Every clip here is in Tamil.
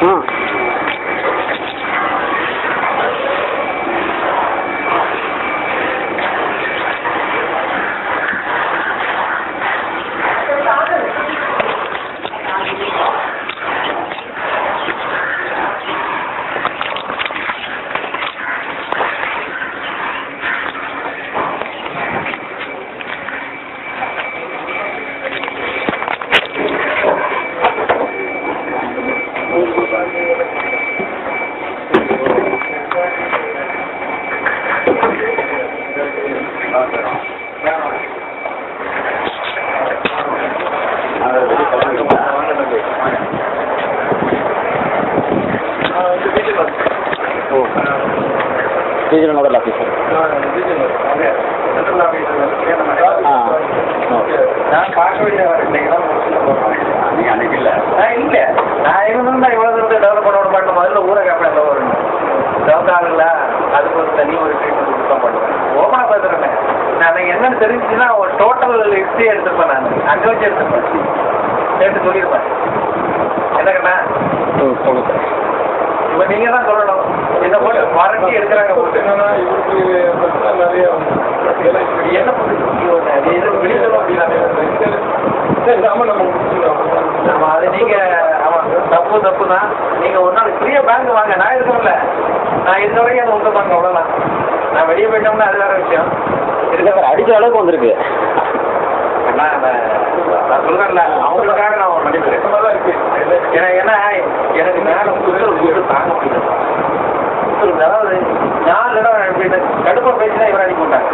ம். regional nodal officer. நான் பார்க்க வேண்டிய நீங்க அன்னைக்கு இல்லை இல்லை நான் இருந்தா இவ்வளோ தூரத்தை டெவலப் பண்ண மாட்டேன். முதல்ல ஊரை கேட்பேன் எல்லாம் வரும் டெவலப் ஆகல அதுக்கு ஒரு தனி ஒரு ட்ரீட்மெண்ட் கொடுக்க பண்ணுவேன். ஓப்பனாக பார்த்துருக்கேன் நான் என்னன்னு தெரிஞ்சுச்சுன்னா ஒரு டோட்டல் ஹிஸ்ட்ரி எடுத்துப்பேன். நான் அங்கே வச்சு எடுத்துப்பேன் சேர்த்து சொல்லியிருப்பேன். என்னங்கண்ணா இப்போ நீங்கள் தான் சொல்லணும். என்ன போட்டு வாரண்டி எடுக்கிறாங்க போட்டு நிறைய என்ன நம்ம அது நீங்கள் ஆமாம் தப்பு தான். நீங்கள் ஒரு நாள் ஃப்ரீயாக பேங்க் வாங்க. நான் இருக்கணும்ல நான் இருந்த வரைக்கும் அது உங்கள் பேங்க் அவ்வளோதான். நான் வெளியே போயிட்டோம்னா அது வேறு விஷயம். இல்லை சார் அடித்த அளவுக்கு வந்திருக்கு. நான் சொல்கிறேன்ல அவங்களுக்காக நான் ஒரு மன்னிப்பு தான் இருக்கு. ஏன்னா எனக்கு மேலே கொடுத்து தாங்க முடியும். அதாவது 4 இடம் எப்படின்னு கடுப்பை பேசி தான் இவரை அனுப்பி விட்டாங்க.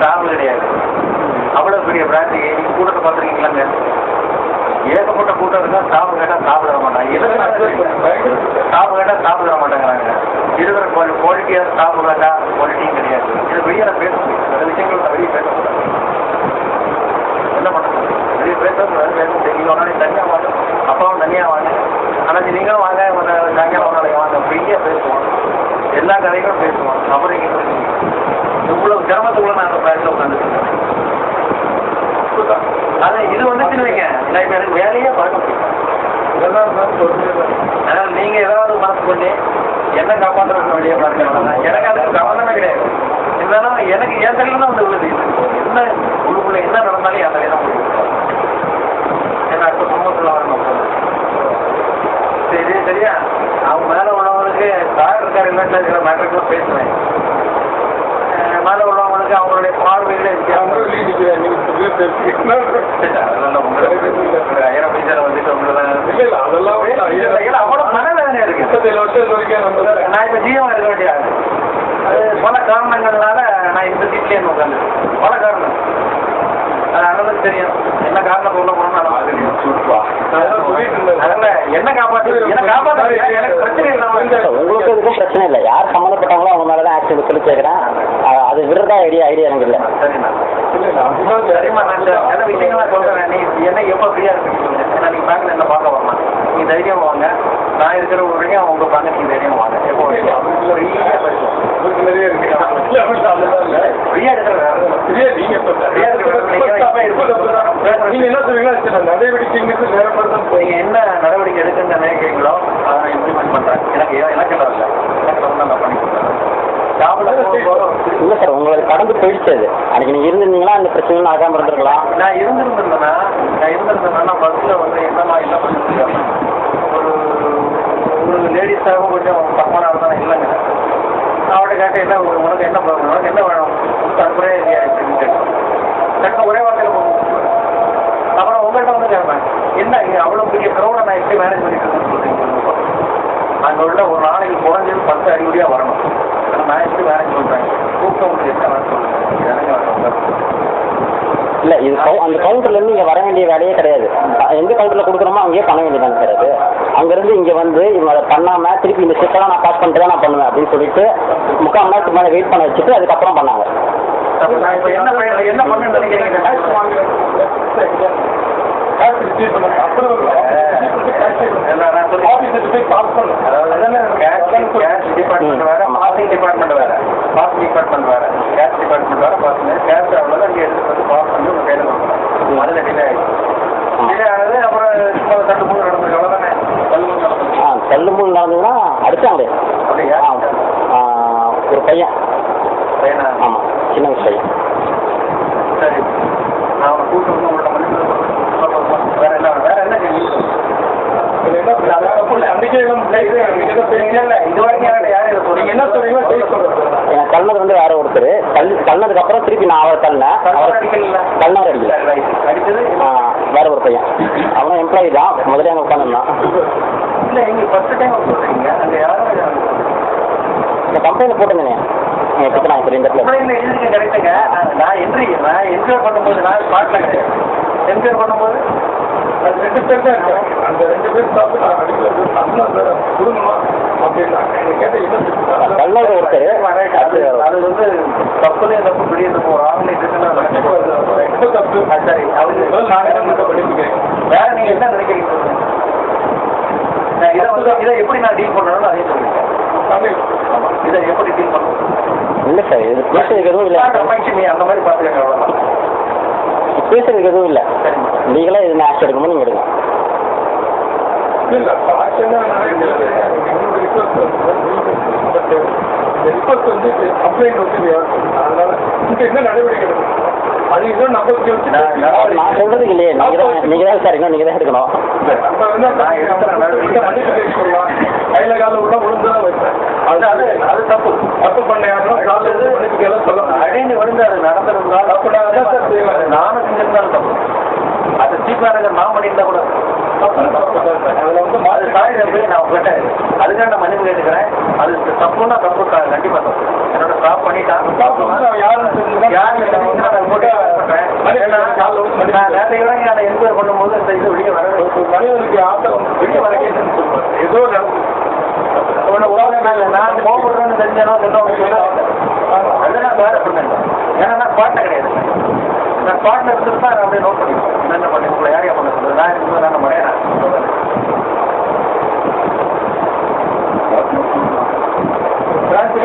டாபு கிடையாது. அவ்வளோ பெரிய பிரான்ச்சு நீங்கள் கூட்டத்தை பார்த்துருக்கீங்களாங்க. ஏகப்பட்ட கூட்டம் இருந்தால் ஸ்டாஃபு கேட்டால் சாப்பிட மாட்டாங்க. ஸ்டாஃபு கேட்டால் சாப்பிட மாட்டேங்கிறாங்க. இருக்கிற குவாலிட்டியாக ஸ்டாஃபு கேட்டால் குவாலிட்டியும் கிடையாது. இது வெளியே நான் பேச முடியும். சில விஷயங்கள் நான் வெளியே பேசக்கூடாது. என்ன பண்ணுறது வெளியே பேசக்கூடாது. பேச முடியும். நீங்கள் ஒரு நாளைக்கு தனியாக வாங்க, அப்பாவும் தனியாக வாங்க, ஆனால் நீங்களும் வாங்க, தனியாக ஒரு நாளைக்கு வாங்க. ஃப்ரீயாக பேசுவோம். எல்லா கதைகளும் பேசுவோம். அப்புறம் இவ்வளவு சிரமத்துக்குள்ள நான் அந்த பிளாட்ல உட்காந்துருக்கேன். அதான் இது வந்துச்சுன்னு வைங்க நான் இப்போ எனக்கு வேலையே பார்க்க முடியும். அதனால் நீங்கள் ஏதாவது மனசு பண்ணி என்ன காப்பாற்றுறதுக்கு வெளியே பாருங்க. எனக்கு அதுக்கு சம்மந்தமே கிடையாது. இருந்தாலும் எனக்கு என் தலையில் தான் வந்து உள்ளது. என்ன உள்ளுக்குள்ள என்ன நடந்தாலும் என் தலையில் தான் முடியும். ஏன்னா அடுத்த குடும்பத்தில் வரணும். சரி சரியா அவங்க மேலே உள்ளவங்களுக்கு சார் இருக்கார் இல்லைன்னு இருக்கிற மேட்டருக்குலாம் பேசுவேன். மேலே உள்ளவங்களுக்கு அவங்களுடைய பார்வையில் ஐயரம் பைசால வந்துட்டு அவ்வளோ மனவேதனை இருக்கு. நான் இப்போ ஜீவம் இருக்க வேண்டிய அது பல காரணங்கள்னால நான் இந்த சீட்லேயே உட்காந்து பல காரணம் அது அண்ணனுக்கு தெரியும். என்ன காரணம் சொல்ல போனோம்னு அதனால என்ன காப்பாற்று என்ன காப்பாற்று எனக்கு பிரச்சனை இல்லை. உங்களுக்கு எதுவும் பிரச்சனை இல்லை. யார் சம்மந்தப்பட்டவங்களோ அவங்க மேலே தான் ஆக்ஷன் சொல்லி கேட்குறேன். அது விடுறதா ஐடியா எனக்கு இல்லை. சரிண்ணா சரிம்மா நான் சில விஷயங்கள்லாம் சொல்கிறேன். நீ என்ன எப்போ ஃப்ரீயாக இருக்குன்னு ஏன்னா நீங்கள் பேங்கில் என்ன பார்க்க வரலாம். நீங்கள் தைரியம் வாங்க. நான் இருக்கிற ஒரு வரைக்கும் அவங்க பார்க்க நீங்கள் தைரியம் வாங்க. எப்போ ஃப்ரீயாக பேசுவோம். நிறைய இருக்கு ஃப்ரீயாக நீங்கள் என்ன சொல்லுவீங்கன்னா நடவடிக்கைங்கிறது நேரப்படுத்த நீங்கள் என்ன நடவடிக்கை எடுக்குன்னு நினைக்கிறீங்களோ அதை நான் இம்ப்ளிமெண்ட் பண்ணுறேன். எனக்கு இல்லை நான் பண்ணி கொடுக்குறேன். இல்லை சார் உங்களுக்கு கடந்து போயிடுச்சு. அது அன்றைக்கி நீங்கள் இருந்திருந்தீங்களா அந்த பிரச்சனையும் ஆகாமல் இருந்திருக்கலாம். நான் இருந்திருந்தேன்னா பஸ்ஸில் வந்து என்னமா இல்லை பண்ணி ஒரு லேடிஸாகவும் கொஞ்சம் தப்பான ஆள் தான் இல்லைங்க. அவட கேட்ட என்ன உனக்கு என்ன ப்ராப்ளம் உனக்கு என்ன வேணும் ஒரே கேட்டேன் ஒரே வார்த்தையில் போகும். அப்புறம் உங்கள்கிட்ட வந்து கேட்பேன் என்ன அவ்வளோ பெரிய க்ரௌடை நான் எப்படி மேனேஜ் பண்ணிட்டு இருக்கேன்னு சொல்கிறீங்க. அங்கே உள்ள ஒரு நாளைக்கு குறைஞ்சது 10 அறிகுறியாக வரணும். நான் எப்படி மேனேஜ் பண்ணுறேன் கூப்பிட்டு உங்களுக்கு என்ன வேணும் சொல்லுங்கள். எனக்கு வேணும் இல்லை இது அந்த கவுண்டர்லேருந்து இங்கே வர வேண்டிய வேலையே கிடையாது. எந்த கவுண்டரில் கொடுக்குறோமோ அங்கேயே பண்ண வேண்டியதாங்க சார். அது அங்கேருந்து இங்கே வந்து இவங்க அதை பண்ணாமல் திருப்பி இந்த ஷிஃப்டெல்லாம் நான் பாஸ் பண்ணிட்டு தான் நான் பண்ணுவேன் அப்படின்னு சொல்லிட்டு 3/4 மணி நேரத்துக்கு மேலே வெயிட் பண்ண வச்சுட்டு அதுக்கப்புறம் பண்ணாங்க. என்ன பண்ணு நினைக்கிறீங்க டிபார்ட்மெண்ட் வேற பாசிங் டிபார்ட்மெண்ட் வேற பாஸ் டிபார்ட்மெண்ட் வேற கேஷ் டிபார்ட்மெண்ட் வேற பாஸ் கேஷ் அவ்வளோதான் இங்கே எடுத்து வந்து பாஸ் பண்ணி உங்கள் கையில் கொடுக்கணும். அதில் டிலே ஆகிடும். தள்ளும்போது நடந்ததுன்னா அடிச்சாங்களே. அப்படியா? ஒரு பையன். பையனா? ஆமாம், சின்ன வயசு பையன். சரி, நான் அவனை கூப்பிட்டு வந்து உங்களோட மனுஷன் வேற என்ன கேள்வி? எனக்கு தள்ளது வந்து வேற ஒருத்தர் தள்ளதுக்கு அப்புறம் திருப்பி நான் அவரை தள்ளேன். தள்ளார் அடிக்கல. அடிச்சது வேற ஒரு பையன். அவன் எம்ப்ளாயி தான். முதல்ல அங்கே உட்காந்துருந்தான். இல்லை, எங்க ஃபர்ஸ்ட் டைம் சொல்றீங்க அங்கே யாரும் இந்த கம்பெனியில் போட்டுருந்தேனே இப்போ நான் இப்போ இந்த இடத்துல எழுதிக்க கரெக்டுங்க. நான் என்ஜாய் பண்ணும்போது நான் ஸ்பாட்டில் கிடையாது. என்ஜாய் பண்ணும்போது அது 2 பேர் தான் இருக்காங்க. அந்த 2 பேர் சாப்பிட்டு நான் அடிக்கிறது கொடுங்கம்மா அப்படின்னா கேட்ட என்ன தள்ளது ஒருத்தர். அது வந்து தப்புலே தப்பு பெரிய தப்பு. ஒரு ஆன்லைன் ரொம்ப தப்பு. சரி, அவங்க நான் பண்ணிருக்கேன். வேற நீங்க என்ன நினைக்கிறீங்க? இதை எப்படி நான் டீல் பண்ணணும்னு அதே சொல்லுங்க. இதை எப்படி டீல் பண்ணணும்? இல்லை சார், இது பேசுறதுக்கு எதுவும் இல்லை. நீ அந்த மாதிரி பார்த்துக்கங்க, அவ்வளோதான். பேசுறதுக்கு எதுவும் இல்லை. நீங்களே இது ஆக்ஷன் எடுக்கணுமோ நீங்கள் எடுங்க. இல்லை, ரிக்வஸ்ட் வந்து கம்ப்ளைண்ட் வந்து அதனால இங்கே என்ன நடவடிக்கை எடுக்கணும்? அது இன்னும் நம்பிக்கை வச்சு நான் சொல்றதுக்கு இல்லையே, நீங்கள் தான் விசாரிக்கணும், நீங்கள் தான் எடுக்கணும். நம்ம வந்து மன்னிப்பு கேட்க சொல்லலாம். கையில கால உள்ள விழுந்துதான் வைப்பேன். அது தப்பு. தப்பு பண்ண யாரும் காலையில் மன்னிப்பு கேட்க சொல்லலாம். அடைந்து விழுந்து அது நடந்திருந்தால் தப்பு நான் சார் செய்வேன். நானும் செஞ்சிருந்தாலும் தப்பு. அது சீப் மேனேஜர் நான் பண்ணியிருந்தா கூட அதில் வந்து அது சாய் போய் நான் கேட்டேன். அதுக்காக நான் மன்னிப்பு கேட்டுக்கிறேன். அது தப்புன்னா தப்பு, கண்டிப்பா தப்பு. என்னோட ஸ்டாப் பண்ணிட்டான். நேற்றைக்கு நான் என்கொயர் பண்ணும்போது இந்த இது வெளியே வர மனிதனுக்கு ஆசை வெளியே வர ஏதோ நான் கோபப்படுறேன்னு தெரிஞ்சனோ அதெல்லாம் வேற பண்ணேன். ஏன்னா நான் பாட்டை கிடையாது. நான் பாட்டில் இருந்துட்டு தான் அப்படியே நோட் பண்ணிப்பேன். என்ன பண்ணி உங்களை யாரையா பண்ண சொல்றது? நான் இருக்கும்போது நான் மடையறேன்.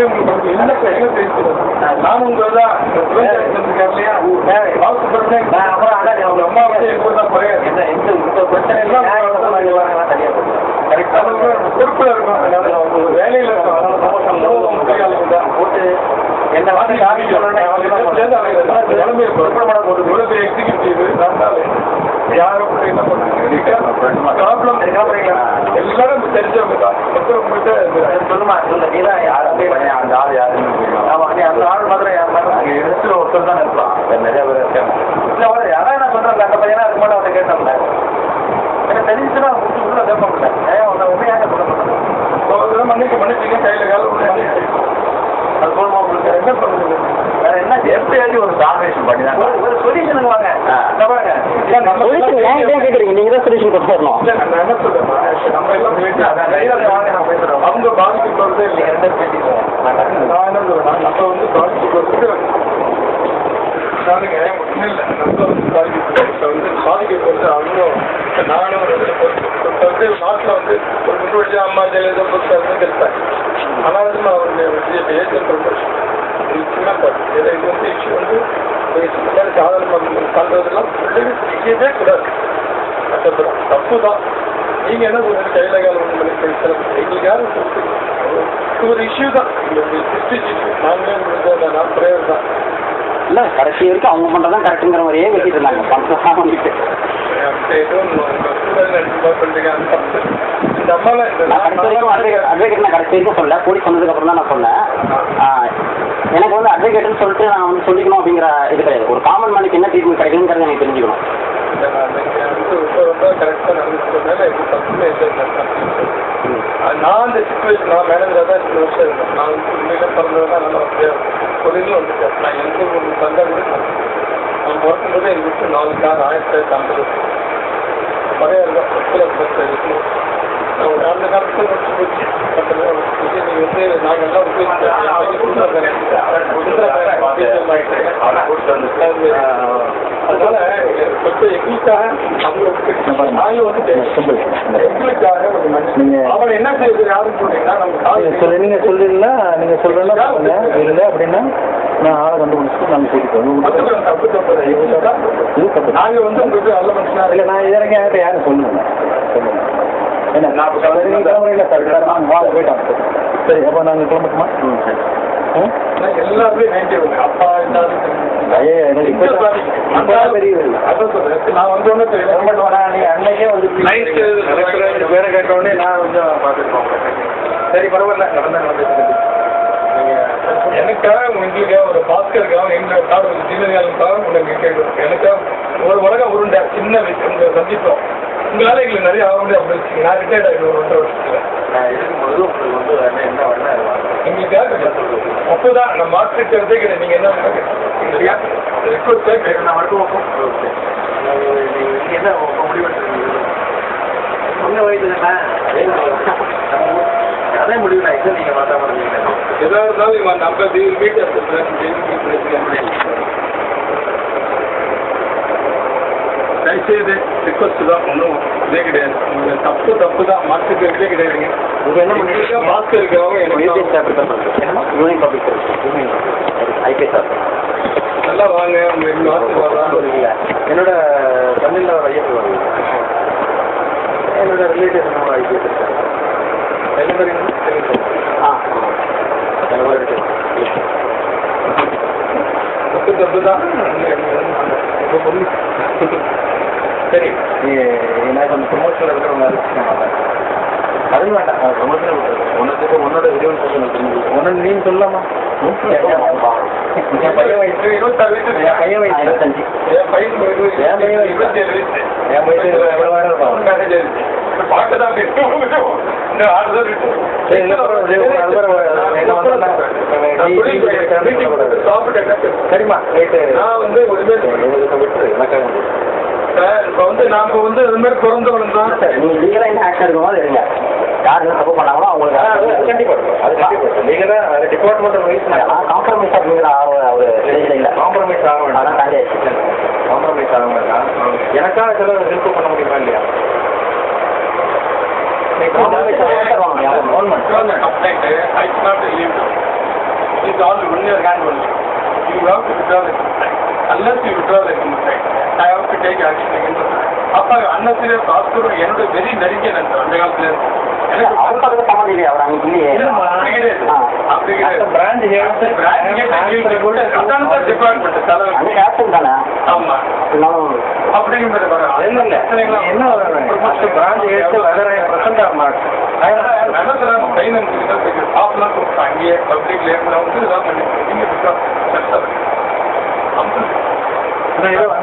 உங்களுக்கு என்ன தெரிவிக்கிறது? நானும் உங்களதான் இல்லையா? அப்புறம் அவங்க அம்மா வந்து எப்போதான் குறையாது. என்ன இந்த பிரச்சனை எல்லாம் கரெக்டாக பொறுப்புல இருக்கும். அவங்க வேலையில இருக்கும். அதனால சம்பளம் முக்கியம் தான் போட்டு என்ன வந்து எக்ஸிக்யூட்டிவ் யாரும் என்ன ப்ராப்ளம் எல்லாரும் தெரிஞ்சவங்க தான். சொல்லுமா சொல்ல நீ தான் அந்த ஆள் யாருன்னு. ஆமா, நீ அந்த ஆள் மாதிரி இடத்துல ஒருத்தர் தான் இருக்கலாம். நிறைய பேர் இருக்காங்க. இல்லை அவர் யாராவது நான் சொல்றேன். அந்த பையனா அதுக்கு மட்டும் அவர்கிட்ட கேட்டோம்ல. எனக்கு தெரிஞ்சுன்னா உள்ள கேட்க மாட்டேன். உன்னை உண்மையாக சொல்ல மாட்டேன். மன்னிச்சு கையில காலம் அது போதுமா உங்களுக்கு? என்ன பண்ணுறது? வேற என்ன எப்படி ஒரு டாமினேஷன் பண்ணி தான் ஒரு சொல்யூஷனுக்கு வாங்க. பாருங்க, கேட்குறீங்க, நீங்கள் தான் சொல்யூஷன் கொண்டு வரணும். நான் என்ன சொல்றேன், நம்ம எல்லாம் வாங்க, நான் பேசுறேன். அவங்க பாதிக்கு போறது இல்லை. ரெண்டு பேசிக்கிறேன். நான் என்ன சொல்றேன், நம்ம வந்து பாதிக்கு போறதுக்கு நானுங்க ஒன்றும் இல்லை. நம்ம வந்து பாதிக்க போறது அவங்க நானும் வந்து நாட்டில் வந்து ஒரு முன்னோடியா அம்மா ஜெயலலிதா பொறுத்து இருப்பேன். ஆனால் வந்து நான் ஒரு ஏஜென்ட் சின்ன இது வந்து இஷ்யூ வந்து சாதாரண பண்ணுறதுலாம் செய்யவே கூடாது. கஷ்டப்படும் தப்பு தான். நீங்கள் என்ன சொல்லுங்க, கையில காலம் ஒன்று பண்ணி பேசுகிறோம். எங்களுக்கு யாரும் இது ஒரு இஷ்யூ தான். இஷ்யூ நாங்களே முடிஞ்ச நான் பிரேயர் தான். இல்லை, கடைசி வரைக்கும் அவங்க பண்ணுறதான் கரெக்டுங்கிற மாதிரியே வச்சுட்டு இருந்தாங்க. பணம் வந்துட்டு அட்வொகேட் நான் கடைசி வரைக்கும் சொல்ல போலீஸ் சொன்னதுக்கு அப்புறம் தான் நான் சொன்னேன். எனக்கு வந்து அட்வொகேட்னு சொல்லிட்டு நான் வந்து சொல்லிக்கணும் அப்படிங்கிற இது கிடையாது. ஒரு காமன் மேனுக்கு என்ன ட்ரீட்மெண்ட் கிடைக்குங்கிறத எனக்கு தெரிஞ்சுக்கணும். கரெக்டாக நடந்துக்கிறதுனால தப்புமே நான் அந்த சிச்சுவேஷன் நான் மேனேஜராக தான் 2 வருஷம் இருந்தேன். நான் வந்து உண்மையில பிறந்ததான் நல்லா தொழிலும் வந்துட்டேன். நான் எந்த ஒரு சண்டை கூட நான் பிறக்கும்போது எங்கள் வீட்டு 4 கார் 1950 பழைய இருக்கும். அந்த காலத்தில் முடிச்சு போச்சு. நீங்கள் வந்து நாங்கள்லாம் அதனால கொஞ்சம் எங்களுக்காக அவங்க நாயும் வந்து எங்களுக்காக அவன் என்ன செய்யுது யாருன்னு சொன்னீங்கன்னா நம்ம நீங்கள் சொல்றீங்களா? நீங்கள் சொல்கிறதா இல்லை அப்படின்னா நான் ஆளை கண்டுபிடிச்சிட்டு நாங்கள் கூட்டிட்டு தப்பு தப்பு இது தப்பு. நாங்கள் வந்து உங்களுக்கு நல்ல மனுஷனா இல்லை, நான் இதற்கு யாரும் சொல்லுங்க. என்ன இல்லை சார் சார் நாங்கள் வாங்க போயிட்டோம் சரி அப்போ நாங்கள் கிளம்பட்டுமா ம் சரி எல்லாருமே நைன்டி அப்பா இருந்தாலும் அதான் சொல்றேன் நான் வந்து ஒன்றும் அன்னைக்கே வந்து பேரை கேட்டோடனே நான் கொஞ்சம் பார்த்துருக்கோம் சரி பரவாயில்ல எனக்காக உங்களுக்கு ஒரு பாஸ்கருக்காக எங்களுக்காக ஒரு ஜீவனியாளுக்காக உங்களுக்கு கேட்கணும் எனக்காக ஒரு உலகம் உருண்டை சின்ன வயசு உங்களை சந்திப்போம் உங்களால எங்களுக்கு நிறைய ஆக முடியும் அப்படி நான் ரிட்டையர்ட் ஆகிடும் ஒரு 1.5 வருஷத்துல நான் இருக்கும்போது உங்களுக்கு வந்து என்ன வேணா எங்களுக்காக அப்போதான் நான் மார்க்கெட் கிடையாது நீங்க என்ன ரிக்வஸ்ட் நான் மட்டும் என்ன முடிவெடுத்துருக்கீங்க உங்க வயசுல அதே முடிவு நான் நீங்க மாற்ற மாட்டீங்க எதா இருந்தாலும் நம்ம வீட்டு தயவுசெய்து ரிக்வஸ்ட் தான் ஒன்றும் இதே கிடையாது தப்பு தான் மாற்றுக்கிறதே கிடையாதுங்க உங்க என்ன பண்ணிருக்கீங்க மாஸ்க் இருக்கிறவங்க யூனியன் சாப்பிட்டு யூனியன் பப்ளிக் ஐபிஎஸ் சார் நல்லா வாங்க உங்க மாஸ்க் வரலாம் என்னோட தமிழ்ல ஒரு ஐயப்பன் வாங்க என்னோட ரிலேட்டிவ் ஐபிஎஸ் என்ன தெரியும் தப்பு தான் சரி எனக்கு அந்த ப்ரொமோஷனில் இருக்கிறவங்க அதுவும் வேண்டாம் ப்ரொமோஷனில் உன்னோட விரிவன் சொல்லுங்க ஒன்று நீங்க சொல்லலாமா என் பையன் வயசு 26 வயசு என் பையன் வயசு 25 என் பையன் வயசு 27 வயசு என் வயசு எவ்வளோ வேணும் இருப்பாங்க பார்க்க தான் இன்னும் 6 தான் இருக்கு சரிம்மா ரைட்டு நான் வந்து விட்டுரு எனக்காக சார் இப்போ வந்து நாம வந்து இது மாதிரி பிறந்து வளர்ந்தோம் நீங்கள் லீகலாக என்ன ஆக்ஷன் இருக்கும்போது இருங்க யார் என்ன தப்பு பண்ணாங்களோ அவங்களுக்கு கண்டிப்பாக அது கண்டிப்பாக நீங்கள் தான் டிபார்ட்மெண்ட் வயசு நான் காம்ப்ரமைஸ் அப்படிங்கிற ஒரு ஸ்டேஜில் இல்லை காம்ப்ரமைஸ் ஆக வேண்டாம் அதான் தாண்டி ஆயிடுச்சு காம்ப்ரமைஸ் ஆக வேண்டாம் எனக்காக சில ஹெல்ப் பண்ண முடியுமா இல்லையா complaint, I cannot leave it. It's all in your hand only. You have to withdraw the complaint. Unless you withdraw the complaint, I have to take action against it. அப்போ அன்னசீரிய பாஸ்கர் என்னோட வெறி நெருங்கிய நண்பர் அந்த காலத்துல எனக்கு அவங்க சம்மந்தம் இல்லையா அவர் அன்னைக்கு இல்லையே அப்படி கிடையாது பிராண்ட் டிபார்ட்மெண்ட் அன்னைக்கு ஆக்ஷன் தானே ஆமா இருந்தாலும் அப்படிங்கிறது என்ன பிராண்ட் எடுத்து வேற பிரசன்ட் ஆக மாட்டேன் அங்கேயே பப்ளிக்ல வந்து இதான்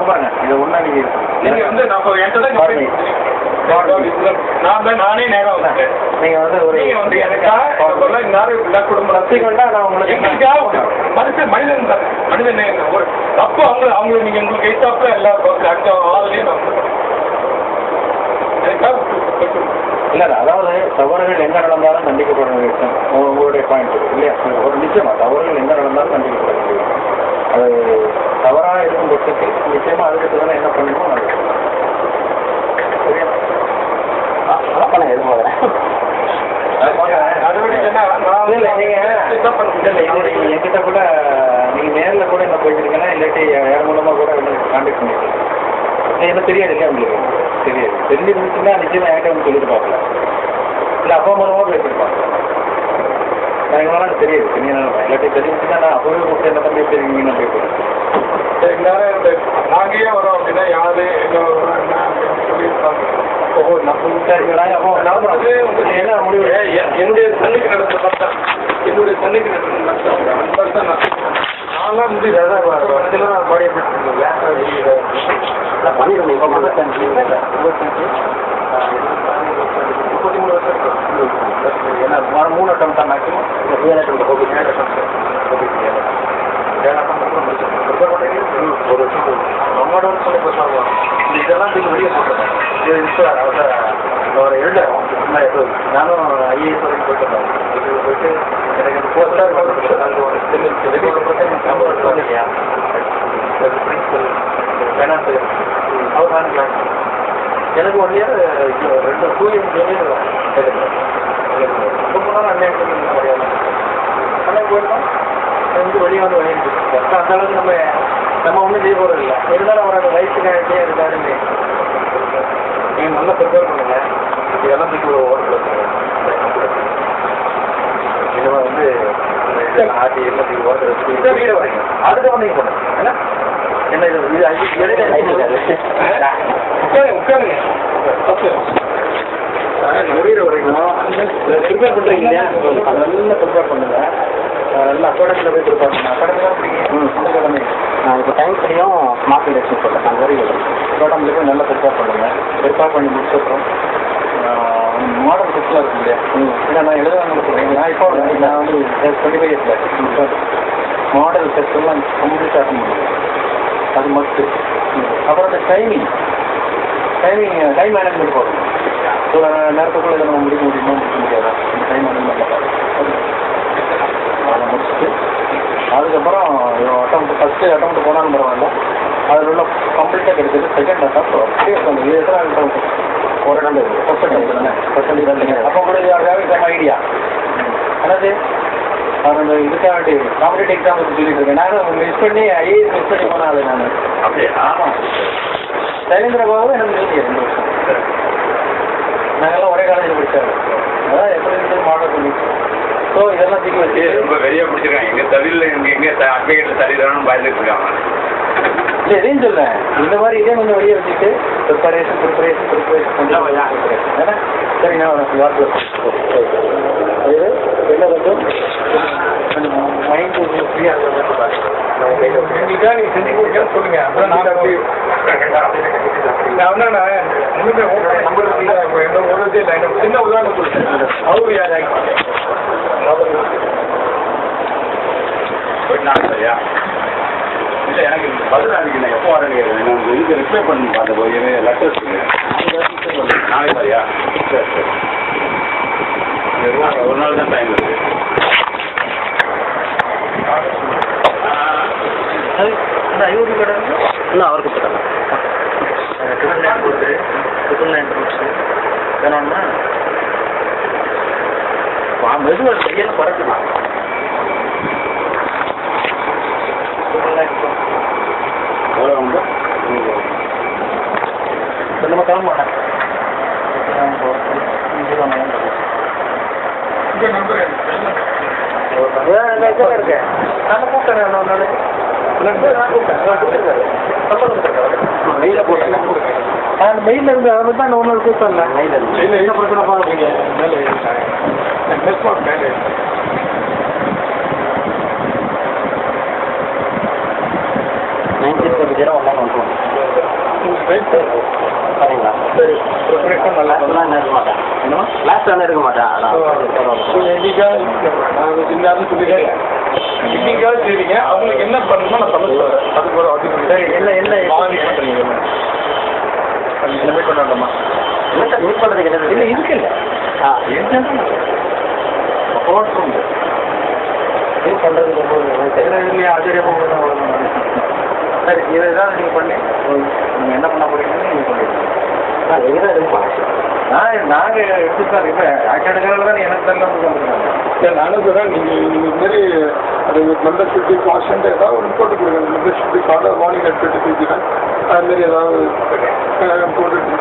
பாருங்க இதை ஒன்றா நீங்க வந்து நம்ம என்கிட்ட நானே நேரம் வந்தேன் நீங்க வந்து ஒரு நீங்க வந்து எனக்காக குடும்ப ரசிகண்டா நான் உங்களுக்கு மனிதன் தான் மனிதன் ஒரு தப்பு அவங்களுக்கு நீங்க உங்களுக்கு எய்தாப்புல எல்லா ஆள்லயும் இல்லை அதாவது தவறுகள் எங்க நடந்தாலும் கண்டிக்கப்பட வேண்டிய உங்களுடைய பாயிண்ட் இல்லையா ஒரு நிச்சயமா தவறுகள் எங்க நடந்தாலும் கண்டிக்கப்பட வேண்டிய அது தவறாக இருக்கும் பட்சத்தில் நிச்சயமா அதுக்கு தானே என்ன பண்ணணுமோ அது என்கிட்ட கூட நீங்க நேரில் கூட என்ன போயிருக்கீங்கன்னா இல்லாட்டி வேற மூலமா கூட கான்டாக்ட் பண்ணிருக்கீங்க என்ன தெரியாது இல்லையா உங்களுக்கு தெரியாது தெரிஞ்சிருந்துச்சுன்னா நிச்சயமா என்கிட்ட வந்து சொல்லிட்டு பார்க்கல இல்லை அப்பா மூலமாக பேசியிருப்பாங்க எனக்கு வேணாலும் தெரியாது இல்லாட்டி தெரிஞ்சுச்சுன்னா நான் அப்பவே கொடுத்து என்ன பண்ணி தெரியுங்கன்னு போய்ட்டு நாங்களே வரோம் அப்படின்னா யாரு என்ன சொல்லியிருப்பாங்க என்ன முடிவு என்னுடைய சன்னிக்கு நடந்த பார்த்தா என்னுடைய சன்னிக்கு நடந்த நான்லாம் வந்து நான் பண்ணிடுங்க இப்போ மட்டும் 33 வருஷம் ஏன்னா 3 அட்டம் தான் மேக்ஸிமம் 7 அட்டம் ஒரு வருஷம் நம்மளோட வருஷம் இதெல்லாம் வெளியே போட்டேன் அவர் எழுதுறோம் நானும் ஐஏஎஸ் வரைக்கும் போயிட்டு போயிட்டு எனக்கு அந்த போஸ்டாக இல்லையா பிரின்சிபல் ஃபைனான்ஸ் அவர் வாங்கிக்கலாம் எனக்கு 1 இயர் 2 இயர் ரொம்ப நாள் அன்னைக்கு முடியாது ஆனால் போயிருந்தோம் வந்து வெளியே வந்து வெளியே அந்த அளவுக்கு நம்ம ஒன்றும் செய்ய போகிறது இல்லை இருந்தாலும் அவரோட வயசுக்காக இருந்தாலுமே நீங்கள் நல்லா ப்ரிப்பேர் பண்ணுங்கள் இதெல்லாம் தூக்கி ஓடுறது இதெல்லாம் வந்து ஆட்டி எல்லாம் தூக்கி ஓடுறது வீடு வரீங்க அதுக்கு வந்து நீங்கள் பண்ணுங்க என்ன இது உட்காருங்க வீடு வரைக்கும் ப்ரிப்பேர் பண்ணுறீங்க இல்லையா நல்லா ப்ரிப்பேர் பண்ணுங்க நல்லா அக்காடமியில் போய் ப்ரிப்பேர் பண்ணுங்க அக்காடமி தான் பிடிக்கும் அக்காடமி நான் இப்போ டைம் தெரியும் ஸ்மார்ட் இண்டஸ்ட்ரி சொல்கிறேன் நான் வெரி அக்காடமியில் போய் நல்லா ப்ரிப்பேர் பண்ணுங்கள் ப்ரிப்பேர் பண்ணி முடிச்சப்பறம் மாடல் டெஸ்ட்லாம் இருக்கு இல்லையா ஏன்னா நான் எழுதுவாங்க சொல்கிறேன் நான் இப்போ நான் வந்து 25 இயர்ஸில் மாடல் டெஸ்ட்லாம் கம்ப்ளீட்டாக அட்டன் பண்ணுவேன் அது மஸ்ட்டு அப்புறம் அந்த டைம் மேனேஜ்மெண்ட் போகணும் சில நேரத்துக்குள்ள இதை நம்ம முடிக்க முடியுமா முடிக்க முடியாதா இந்த டைம் மேனேஜ்மெண்ட் அதை முடிச்சுட்டு அதுக்கப்புறம் ஃபஸ்ட்டு அட்டம் போனாலும் பரவாயில்ல அதில் உள்ள கம்ப்ளீட்டாக கிடைச்சது செகண்ட் அட்டம் அப்படியே அந்த எத்தனை ஒரு ரெண்டு பர்சன்டேஜ் அப்போ கூட யாருக்காவது சம் ஐடியா அதாவது அந்த இதுக்காக வேண்டி காம்படிட்டிவ் எக்ஸாம் பற்றி சொல்லிட்டு இருக்கேன் நானும் மிஸ் பண்ணி ஐஏஎஸ் மிஸ் பண்ணி போனாது நான் அப்படியே ஆமாம் சைலேந்திர பாபு எனக்கு தெரியும் 2 வருஷம் நாங்கள்லாம் ஒரே காலேஜில் படித்தாங்க அதான் எப்படி இருந்தது மாடல் பண்ணி ஸோ இதெல்லாம் தூக்கி வச்சு ரொம்ப வெறியாக பிடிச்சிருக்காங்க எங்கள் தவிர எங்கே அட்வொகேட்டில் தள்ளி தரணும்னு பயந்துட்டு இருக்காங்க இல்லை எதையும் சொல்லேன் இந்த மாதிரி இதே கொஞ்சம் வெளியே வச்சுட்டு ப்ரிப்பரேஷன் ஏன்னா சரி நான் வார்த்தை அது என்ன கொஞ்சம் மைண்ட் கொஞ்சம் ஃப்ரீயாக எங்களுக்காக நீங்கள் செஞ்சு கொடுக்க சொல்லுங்க அப்புறம் நான் என்னன்னா முழுமே நம்பருக்கு எந்த ஒரு இதே இல்லை எனக்கு சின்ன உதாரணம் சொல்லுங்கள் அவரு யார் சரியா இல்லை எனக்கு பதில் அன்றைக்கி எப்போ வரேன்னு நான் இதுக்கு ரிப்ளை பண்ணி பார்த்த போய் லெட்டர்ஸ் நாளைக்கு சரியா சரி சரி ஒரு நாள் தான் டைம் இருக்குது ஐநூறு கடை இன்னும் அவர் கொடுத்துட்டாங்க வேணும்னா மெதுவாக கையில் பறக்கலாம் எவ்வளோ உண்டு நம்ம கிளம்ப மாட்டேன் இருக்கேன் நான் கூப்பிட்டேன் மெயிலில் இருந்து அதை பற்றி தான் ஒன்று கூப்பிட்டேன் மெயிலில் என்ன பிரச்சனை பார்க்குறீங்க மேலே சரிங்களா சரி ப்ரிப்பரேஷன் நல்லா இருக்க மாட்டேன் கிளாஸ் தானே இருக்க மாட்டேன் என்னைக்காவது சொல்லிடுறேன் இன்னைக்காவது சரிங்க அவங்களுக்கு என்ன பண்ணணுமோ நான் சமைச்சு அதுக்கு ஒரு அதுக்கு சரி என்ன வாங்கி பண்ணுறீங்க எல்லாமே கொண்டாடமா யூஸ் பண்ணுறது கிடையாது இல்லை இருக்கு இல்லை போட்டுருங்க யூஸ் பண்ணுறது ரொம்ப இல்லையா ஆச்சரியமாக சரி இதை ஏதாவது நீங்கள் பண்ணி நீங்கள் என்ன பண்ண போறீங்கன்னு நீங்கள் சொல்லிடுங்க எங்கே இருப்பான் நாங்கள் எடுத்துதான் இப்போ அக்காடமியில் தான் எனக்கு தான் வந்துருக்காங்க சரி நானும் சொல்கிறேன் நீங்கள் இது மாதிரி அது மெம்பர்ஷிப் காஸ்ட் ஏதாவது ஒன்று போட்டு கொடுங்க மெம்பர்ஷிப் கார்டு மார்னிங் எடுத்துட்டு கொடுக்குறேன் அதுமாரி ஏதாவது போட்டுட்டு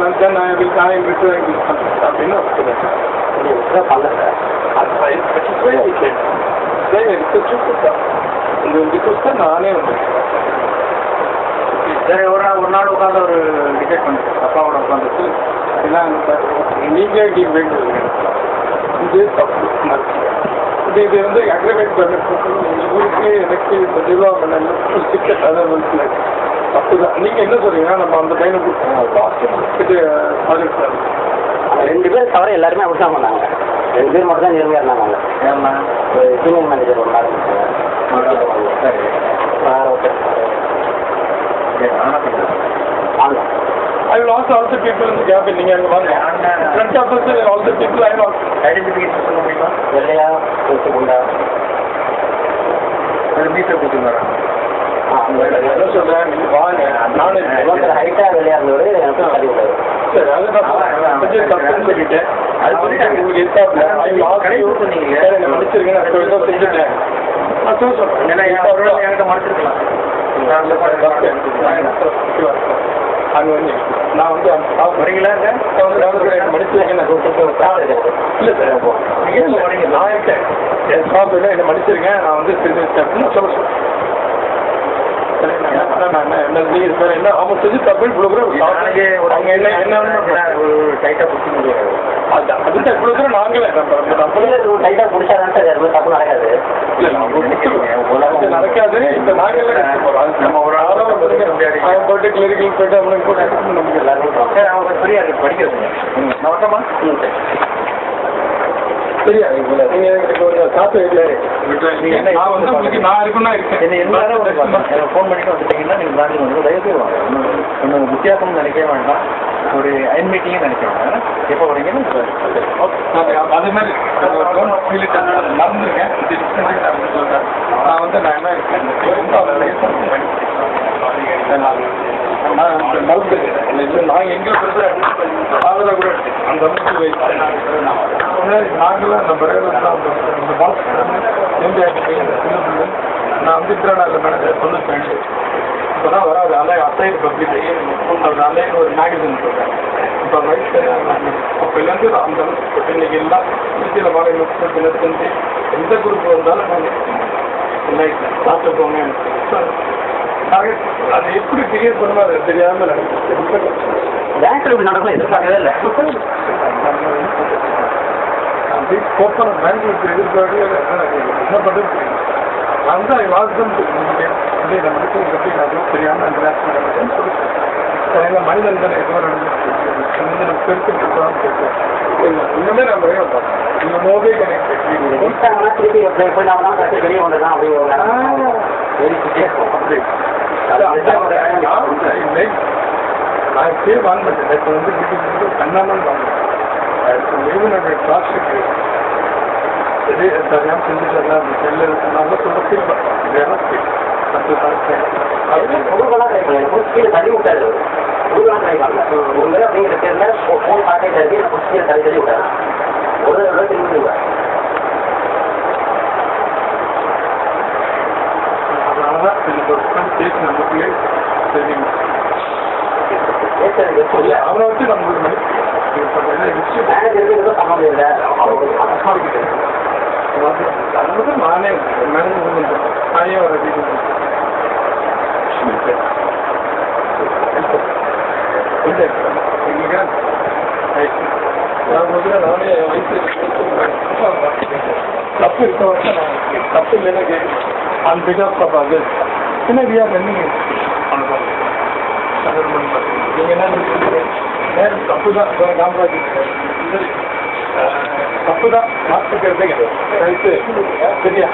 வந்து நான் விட்டு அப்படின்னு இந்த நானே வந்து சரி ஒரு நாள் உட்காந்து ஒரு டிக்கெட் பண்ணிட்டு அப்பாவோட உட்காந்துட்டு எல்லாம் நீங்கள் டீம் வேண்டியது இது தப்பு இது வந்து அக்ரிமெண்ட் பண்ணிட்டு ஊருக்கு எனக்கு இந்த நிர்வாகம் டிக்கெட் அதை வந்து தப்பு தான் நீங்கள் என்ன சொல்றீங்கன்னா நம்ம அந்த பையனை கொடுத்து பாதிக்கிறாங்க 2 பேர் தவிர எல்லாருமே அப்படி தான் பண்ணாங்க 2 பேர் மட்டும் தான் நேர்மையாக இருந்தாங்க ஏன்னா சீனியர் மேனேஜர் ஒரு நாள் சரி வேறு ஒருத்தர் I will also all the people in the cabin. நீங்க அங்க வாங்க. Front office all the people I will identification சொல்ல முடியுமா? வெள்ளையா பூச்சி குண்டா அது மீட்டர் கொடுத்துங்க. என்ன சொல்றேன் நீங்க வாங்க. நானே ஹைட்டா வெள்ளையா இருந்தவரு எனக்கு சரி விடாது. சரி அதுதான் கொஞ்சம் தப்புன்னு சொல்லிட்டேன். அது சொல்லிட்டு உங்களுக்கு எத்தாப்ல ஐ will ask you சொன்னீங்க. சரி நான் மன்னிச்சிருங்க நான் ஏதோ செஞ்சுட்டேன். நான் சொல்றேன். ஏன்னா எனக்கு மன்னிச்சிருக்கலாம். நான் அங்கே வந்து நான் வந்து வரீங்களா வந்து மடிச்சிருக்கேன் இல்லை சார் நீங்கள் வரீங்க நான் இருக்கேன் என் ஸ்டாஃபில் என்ன மடிச்சிருக்கேன் நான் வந்து அப்படின்னு சொல்ல என்ன அவங்க செஞ்சு தப்பு அவங்க என்ன டைட்டாக பிடிக்க முடியாது அதுதான் இவ்வளோ தூரம் நாங்களே டைட்டாக பிடிச்சாதான் சார் யாருமே தப்பு நடக்காது. இல்லை நடக்காது. இப்போ நாங்களே நம்ம ஒரு ஆளாக போயிட்டு கிளினிக்கல் போயிட்டு அவனுக்கு போட்டு நமக்கு எல்லாரும் சார் அவங்க ஃப்ரீயாக இருக்கு படிக்கிறதுங்க நான் வரட்டமா சரியா நீங்கள் எனக்கு ஒரு காசு இல்லை நான் வந்து உங்களுக்கு நான் இருக்குன்னா இருக்கேன் என்ன எல்லாரும் எனக்கு ஃபோன் பண்ணிட்டு வந்துட்டீங்கன்னா நீங்கள் பிராஞ்சுக்கு வந்து தயவுசெய்து வாங்க ஒன்றும் வித்தியாசம்னு நினைக்கவே வேண்டாம் ஒரு அயன் மீட்டிங்கே நினைக்க வேண்டாம் எப்போ வரீங்கன்னு அதே மாதிரி நடந்திருக்கேன் நான் வந்து நான் என்ன இருக்கேன் நான் எங்கே அதில் கூட அந்த நாங்களும் அந்த நான் வந்து திருநாளில் மேனேஜர் சொல்லிருக்கேன் இப்போ தான் வராது அலைன் பப்ளிக் அலைன் ஒரு மேகசின் சொல்கிறேன் இப்போ வயசு அப்போலேருந்து அந்த அளவுக்கு இன்னைக்கு எல்லாம் சில மாநில செஞ்சு எந்த குரூப் வந்தாலும் நான் டாக்டர் போங்க அது எப்படி கிளியர் பண்ணணும் அது தெரியாமல் பேங்க்ல இப்படி நடக்கும் எதிர்பார்க்கவே இல்லை. அப்படி கோப்பன பேங்க்ல எதிர்பார்க்கவே என்ன பண்ணுறது அந்த வாசம் நம்ம தெரியாமல் அந்த மனிதன் தானே எதோ நம்ம பெருக்கிட்டு இன்னுமே நம்ம இந்த மோபே கொடுத்தாங்கன்னா திருப்பி போய் நாம தான் கட்டி வெளியே கொண்டு தான் அப்படிங்கிற நான் பே வாங்க மாட்டேன் இப்போ வந்து வீட்டுக்கு கண்ணாமல் வாங்க கிளாஸுக்கு சரியாக செஞ்சுட்டு அந்த செல்லில் நல்லா சொல்ல பொருள்கள்லாம் கிடைக்கும் கீழே தள்ளி விட்டாரு பொருள்கள்லாம் கிடைக்காங்க ஒரு முறை அப்படிங்கிற பேர்ல ஃபோன் கான்டாக்ட் இருக்கு எனக்கு கீழே தள்ளி விட்டாரு ஒரு தடவை திரும்பி விடுவார். அதனாலதான் எனக்கு ஒரு பேசி நமக்கு தெரியும் அவனை வச்சு நம்மளுக்கு மேனேஜருக்கு சம்மந்தம் இல்லை நானே மேனேஜ் நானே ஒரு நானே வயசு தப்பு இருக்க வருஷம் நான் தப்பு இல்லைன்னு கேட்குறேன் ஆன் பிகாஸ் ஆஃப் அது என்ன வி ஆர் ரன்னிங் நீங்கள் என்ன நேரம் தப்பு தான் காமராஜ் தப்பு தான் மாற்றுக்கிறதே ரைட்டு சரியா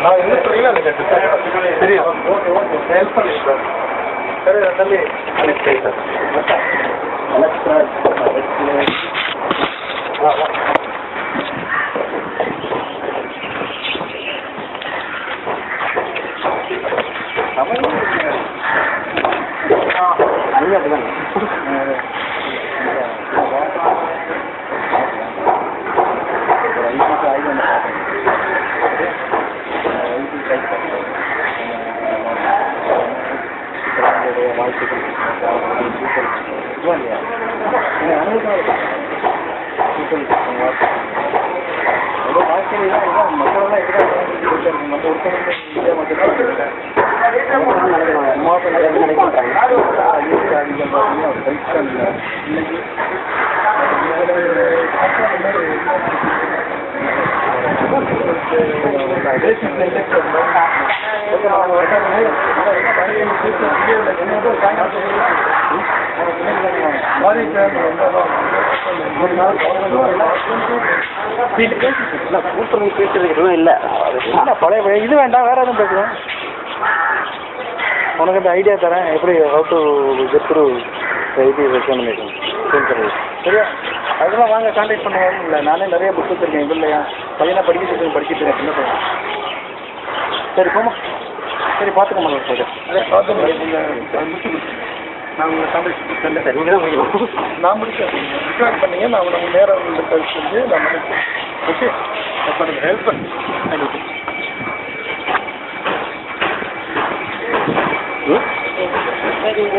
நான் என்ன சொல்றீங்களோ அதை கேட்டு சரியா ஓகே ஓகே ஹெல்ப் பண்ணிடுறேன் சரி தள்ளி பேசுறதுக்கு இல்லை பழைய இது வேண்டாம், வேற எதுவும் பேசுகிறேன். உனக்கு அந்த ஐடியா தரேன், எப்படி ஹவு டு கெட் த்ரூ இது எக்ஸாமினேஷன் சரியா? அதெல்லாம் வாங்க கான்டாக்ட் பண்ணுவாங்க. இல்லை நானே நிறைய புக் வச்சுருக்கேன். இது இல்லையா பையனை படிக்க படிக்கிட்டு இருக்கேன், சின்ன பையன். சரி போமா, சரி பார்த்துக்கோமா சார். நான் உங்களை கான்டாக்ட் நான் முடிச்சேன் ரிக்வெஸ்ட் பண்ணீங்க. நான் நம்ம நேரம் செஞ்சு நான் முடிச்சேன். ஓகே, அப்போ எனக்கு ஹெல்ப் பண்ணு. தேங்க்யூ. சரிங்க